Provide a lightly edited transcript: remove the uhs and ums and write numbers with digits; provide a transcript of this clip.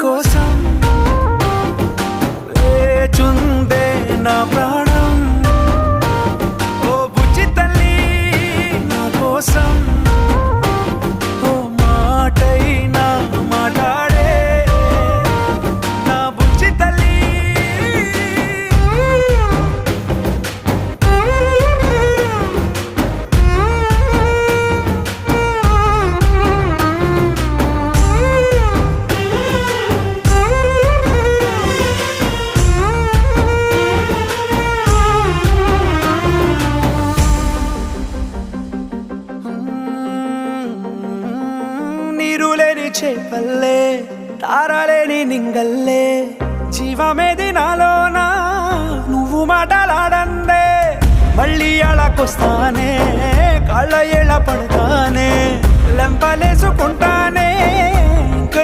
కోసం వేచుందే నా ప్రాణం. ఓ బుజ్జి తల్లి నా కోసం ఓ మాటైనా మాట్లాడే నా బుజ్జి తల్లి. నీరులేని చేపల్లే తారలేని నింగల్లే జీవమేది నాలోనా నువ్వు మాటలాడందే. మళ్ళీ అళకొస్తానే కాళ్ళ ఏళ్ళ పడతానే లెంపలేసుకుంటానే